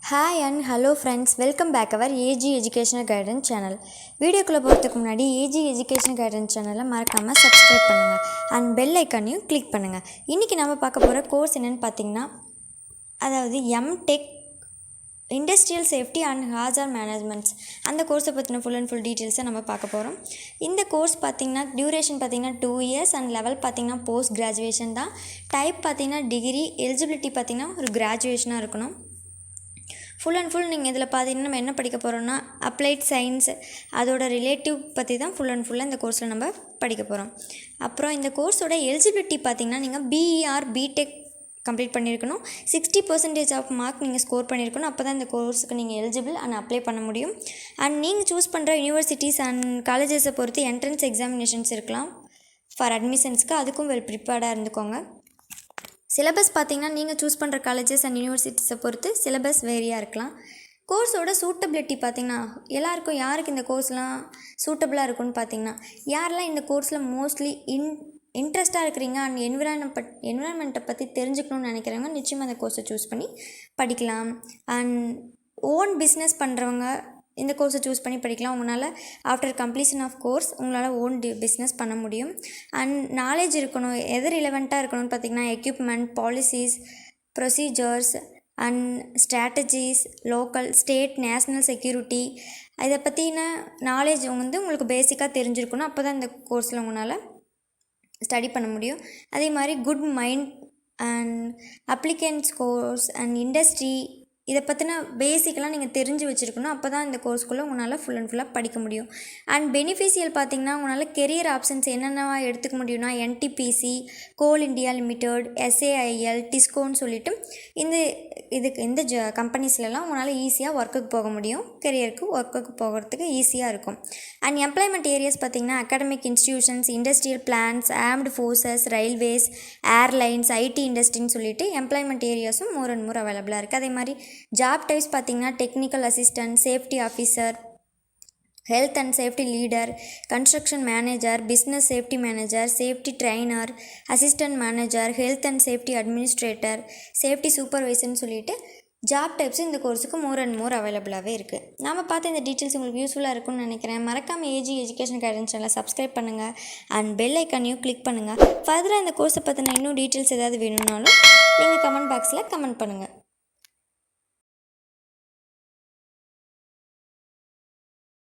Hi and hello friends, welcome back our AG Educational Guidance channel. வீடியோக்குள்ளே போகிறதுக்கு முன்னாடி AG Educational Guidance சேனலை மறக்காமல் சப்ஸ்கிரைப் பண்ணுங்கள் அண்ட் பெல் ஐக்கானையும் கிளிக் பண்ணுங்கள். இன்றைக்கி நம்ம பார்க்க போகிற கோர்ஸ் என்னென்னு பார்த்தீங்கன்னா, அதாவது M.Tech industrial safety and ஹாசர் managements அந்த கோர்ஸை பற்றின ஃபுல் அண்ட் ஃபுல் டீட்டெயில்ஸை நம்ம பார்க்க போகிறோம். இந்த கோர்ஸ் பார்த்திங்கன்னா டியூரேஷன் பார்த்திங்கன்னா 2 years அண்ட் லெவல் பார்த்திங்கன்னா போஸ்ட் கிராஜுவேஷன் தான். டைப் பார்த்திங்கன்னா டிகிரி, எலிஜிபிலிட்டி பார்த்திங்கன்னா ஒரு கிராஜுவேஷனாக இருக்கணும். ஃபுல் அண்ட் ஃபுல் நீங்கள் இதில் பார்த்தீங்கன்னா நம்ம என்ன படிக்க போகிறோம்னா அப்ளைட் சயின்ஸ் அதோட ரிலேட்டிவ் பற்றி தான் ஃபுல் அண்ட் ஃபுல்லாக இந்த கோர்ஸில் நம்ம படிக்க போகிறோம். அப்புறம் இந்த கோர்ஸோட எலிஜிபிலிட்டி பார்த்திங்கன்னா நீங்கள் பிஇஆர் பிடெக் கம்ப்ளீட் பண்ணியிருக்கணும். 60% ஆஃப் மார்க் நீங்கள் ஸ்கோர் பண்ணியிருக்கணும். அப்போ தான் இந்த கோர்ஸுக்கு நீங்கள் எலிஜிபிள் அண்ட் அப்ளை பண்ண முடியும். அண்ட் நீங்கள் சூஸ் பண்ணுற யூனிவர்சிட்டிஸ் அண்ட் காலேஜஸை பொறுத்து என்ட்ரன்ஸ் எக்ஸாமினேஷன்ஸ் இருக்கலாம் ஃபார் அட்மிஷன்ஸ்க்கு. அதுக்கும் வெல் ப்ரிப்பேர்டாக இருந்துக்கோங்க. சிலபஸ் பார்த்திங்கன்னா நீங்கள் சூஸ் பண்ணுற காலேஜஸ் அண்ட் யூனிவர்சிட்டிஸை பொறுத்து சிலபஸ் வேரியாக இருக்கலாம். கோர்ஸோட சூட்டபிலிட்டி பார்த்திங்கன்னா எல்லாருக்கும் யாருக்கு இந்த கோர்ஸ்லாம் சூட்டபிளாக இருக்குன்னு பார்த்திங்கன்னா, யாரெல்லாம் இந்த கோர்ஸில் மோஸ்ட்லி இன்ட்ரெஸ்ட்டாக இருக்கிறீங்க அண்ட் என்விரான்மெண்ட்டை பற்றி தெரிஞ்சுக்கணுன்னு நினைக்கிறவங்க நிச்சயமாக அந்த கோர்ஸை சூஸ் பண்ணி படிக்கலாம். அண்ட் ஓன் பிஸ்னஸ் பண்ணுறவங்க இந்த கோர்ஸை சூஸ் பண்ணி படிக்கலாம். உங்களால் ஆஃப்டர் கம்ப்ளீஷன் ஆஃப் கோர்ஸ் உங்களால் ஓன் பிஸ்னஸ் பண்ண முடியும். அண்ட் நாலேஜ் இருக்கணும். எது ரிலவெண்ட்டாக இருக்கணும்னு பார்த்திங்கன்னா equipment, policies, procedures and strategies, local, state, national security இதை பற்றின நாலேஜ் உங்களுக்கு பேசிக்காக தெரிஞ்சிருக்கணும். அப்போ தான் இந்த கோர்ஸில் உங்களால் ஸ்டடி பண்ண முடியும். அதே மாதிரி good mind and applicants course and industry இதை பற்றின பேசிக்கெலாம் நீங்கள் தெரிஞ்சு வச்சுருக்கணும். அப்போ தான் இந்த கோர்ஸ்க்குள்ளே உங்களால் ஃபுல் அண்ட் ஃபுல்லாக படிக்க முடியும். அண்ட் பெனிஃபிஷியல் பார்த்திங்கன்னா உங்களால் கெரியர் ஆப்ஷன்ஸ் என்னென்னவா எடுத்துக்க முடியும்னா NTPC, கோல் இண்டியா லிமிடெட், SAIL, டிஸ்கோன்னு சொல்லிவிட்டு இந்த கம்பெனிஸ்லலாம் உங்களால் ஈஸியாக ஒர்க்குக்கு போக முடியும். கெரியருக்கு ஒர்க்குக்கு போகிறதுக்கு ஈஸியாக இருக்கும். அண்ட் எம்ப்ளாய்மெண்ட் ஏரியாஸ் பார்த்திங்கன்னா academic institutions, industrial plans, armed forces, railways, airlines, IT இண்டஸ்ட்ரின்னு சொல்லிட்டு எம்ப்ளாய்மெண்ட் ஏரியாஸும் மோர் அண்ட் மோர் அவைலபிளாக இருக்குது. அதே மாதிரி ஜாப் டைப்ஸ் பார்த்திங்கன்னா technical assistant, safety officer, health and safety leader, construction manager, business safety manager, safety trainer, assistant manager, health and safety administrator, safety சூப்பர்வைசர்னு சொல்லிட்டு job types இந்த கோர்ஸுக்கு மோர் அண்ட் மோர் அவைலபிளாகவே இருக்குது. நாம் பார்த்த இந்த டீட்டெயில்ஸ் உங்களுக்கு யூஸ்ஃபுல்லாக இருக்கும்னு நினைக்கிறேன். மறக்காமல் AG எஜுகேஷன் கைடன்ஸ் சேனலை சப்ஸ்கிரைப் பண்ணுங்கள் அண்ட் பெல் ஐக்கானையும் கிளிக் பண்ணுங்கள். ஃபர்தராக இந்த கோர்ஸை பற்றின இன்னும் டீட்டெயில்ஸ் ஏதாவது வேணும்னாலும் நீங்கள் கமெண்ட் பாக்ஸில் கமெண்ட் பண்ணுங்கள்.